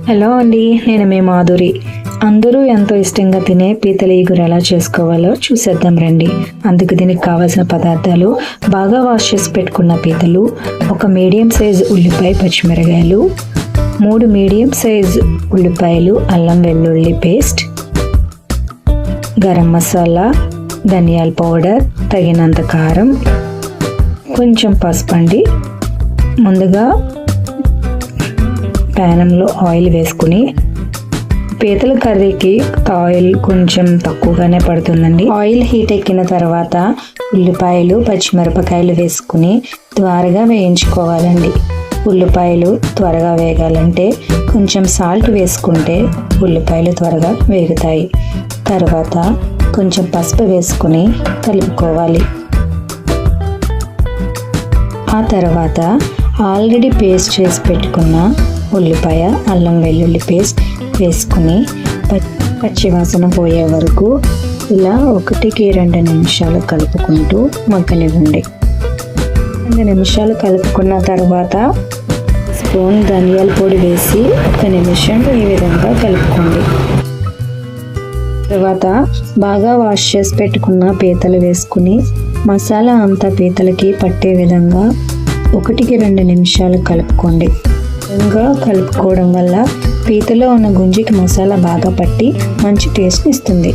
Hello అండి, నేను మీ మాధురి. అందరూ ఎంతో ఇష్టంగా తినే పీతల ఈగురు ఎలా చేసుకోవాలో చూసేద్దాం రండి. అందుకు దీనికి కావాల్సిన పదార్థాలు: బాగా వాష్ చేసి పెట్టుకున్న పీతలు, ఒక మీడియం సైజు ఉల్లిపాయ పచ్చిమిరకాయలు, 3 మీడియం సైజు ఉల్లిపాయలు, అల్లం వెల్లుల్లి పేస్ట్, గరం మసాలా, ధనియాల పౌడర్, తగినంత కారం, కొంచెం పసుపు అండి. ముందుగా ప్యానంలో ఆయిల్ వేసుకుని, పీతల కర్రీకి ఆయిల్ కొంచెం తక్కువగానే పడుతుందండి. ఆయిల్ హీట్ ఎక్కిన తర్వాత ఉల్లిపాయలు పచ్చిమిరపకాయలు వేసుకుని త్వరగా వేయించుకోవాలండి. ఉల్లిపాయలు త్వరగా వేగాలంటే కొంచెం సాల్ట్ వేసుకుంటే ఉల్లిపాయలు త్వరగా వేగుతాయి. తర్వాత కొంచెం పసుపు వేసుకుని కలుపుకోవాలి. ఆ తర్వాత ఆల్రెడీ పేస్ట్ చేసి పెట్టుకున్న ఉల్లిపాయ అల్లం వెల్లుల్లి పేస్ట్ వేసుకుని పచ్చివాసన పోయే వరకు ఇలా 1-2 నిమిషాలు కలుపుకుంటూ మగ్గనివ్వండి. 2 నిమిషాలు కలుపుకున్న తర్వాత స్పూన్ ధనియాల పొడి వేసి 1 నిమిషం ఈ విధంగా కలుపుకోండి. తర్వాత బాగా వాష్ చేసి పెట్టుకున్న పీతలు వేసుకుని మసాలా అంతా పీతలకి పట్టే విధంగా 1-2 నిమిషాలు కలుపుకోండి. ఇంకా కలుపుకోవడం వల్ల పీతలో ఉన్న గుంజికి మసాలా బాగా పట్టి మంచి టేస్ట్ ఇస్తుంది.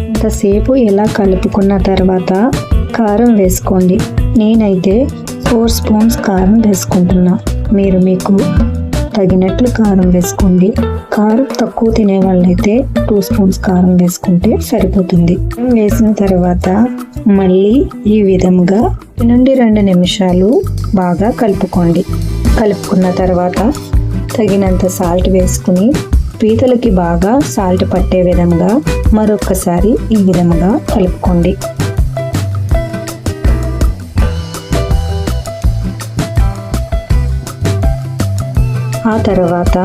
ఇంతసేపు ఇలా కలుపుకున్న తర్వాత కారం వేసుకోండి. నేనైతే 4 స్పూన్స్ కారం వేసుకుంటున్నా. మీరు మీకు తగినట్లు కారం వేసుకోండి. కారం తక్కువ తినే వాళ్ళైతే 2 స్పూన్స్ కారం వేసుకుంటే సరిపోతుంది. వేసిన తర్వాత మళ్ళీ ఈ విధంగా 1-2 నిమిషాలు బాగా కలుపుకోండి. కలుపుకున్న తర్వాత తగినంత సాల్ట్ వేసుకుని పీతలకి బాగా సాల్ట్ పట్టే విధంగా మరొకసారి ఈ విధంగా కలుపుకోండి. ఆ తర్వాత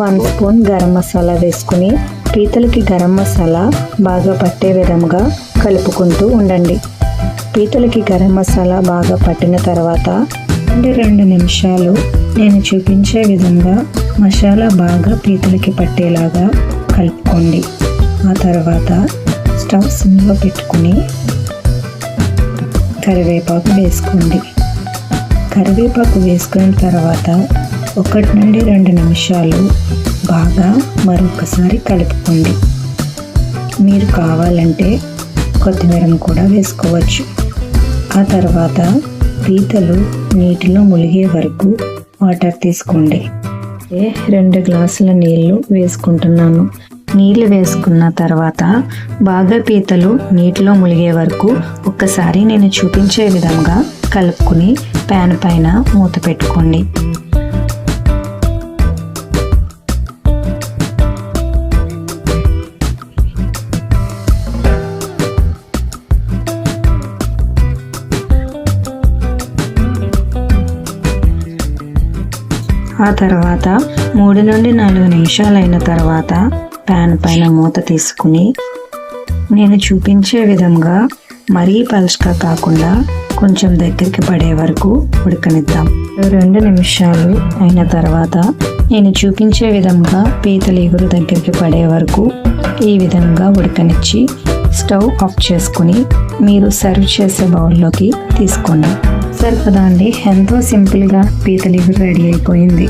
1 స్పూన్ గరం మసాలా వేసుకుని పీతలకి గరం మసాలా బాగా పట్టే విధంగా కలుపుకుంటూ ఉండండి. పీతలకి గరం మసాలా బాగా పట్టిన తర్వాత 2 నిమిషాలు నేను చూపించే విధంగా మసాలా బాగా పీతలకి పట్టేలాగా కలుపుకోండి. ఆ తర్వాత స్టవ్ సిమ్లో పెట్టుకుని కరివేపాకు వేసుకోండి. కరివేపాకు వేసుకున్న తర్వాత 1-2 నిమిషాలు బాగా మరొకసారి కలుపుకోండి. మీరు కావాలంటే కొత్తిమీరను కూడా వేసుకోవచ్చు. ఆ తర్వాత పీతలు నీటిలో మునిగే వరకు వాటర్ తీసుకోండి. 2 గ్లాసుల నీళ్లు వేసుకుంటున్నాను. నీళ్లు వేసుకున్న తర్వాత బాగా పీతలు నీటిలో మునిగే వరకు ఒక్కసారి నేను చూపించే విధంగా కలుపుకుని ప్యాన్ పైన మూత పెట్టుకోండి. ఆ తర్వాత 3-4 నిమిషాలు అయిన తర్వాత ప్యాన్ పైన మూత తీసుకుని నేను చూపించే విధంగా మరీ పలుచగా కాకుండా కొంచెం దగ్గరికి పడే వరకు ఉడకనిద్దాం. 2 నిమిషాలు అయిన తర్వాత నేను చూపించే విధంగా పీతల ఈగురు దగ్గరికి పడే వరకు ఈ విధంగా ఉడకనిచ్చి స్టవ్ ఆఫ్ చేసుకుని మీరు సర్వ్ చేసే బౌల్లోకి తీసుకోండి. సరిపదా అండి, ఎంతో సింపుల్గా పీతల ఈగురు రెడీ అయిపోయింది.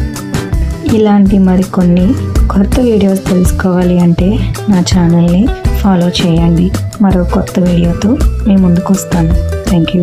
ఇలాంటి మరికొన్ని కొత్త వీడియోస్ తెలుసుకోవాలి అంటే నా ఛానల్ని ఫాలో చేయండి. మరో కొత్త వీడియోతో మీ ముందుకు వస్తాను. Thank you.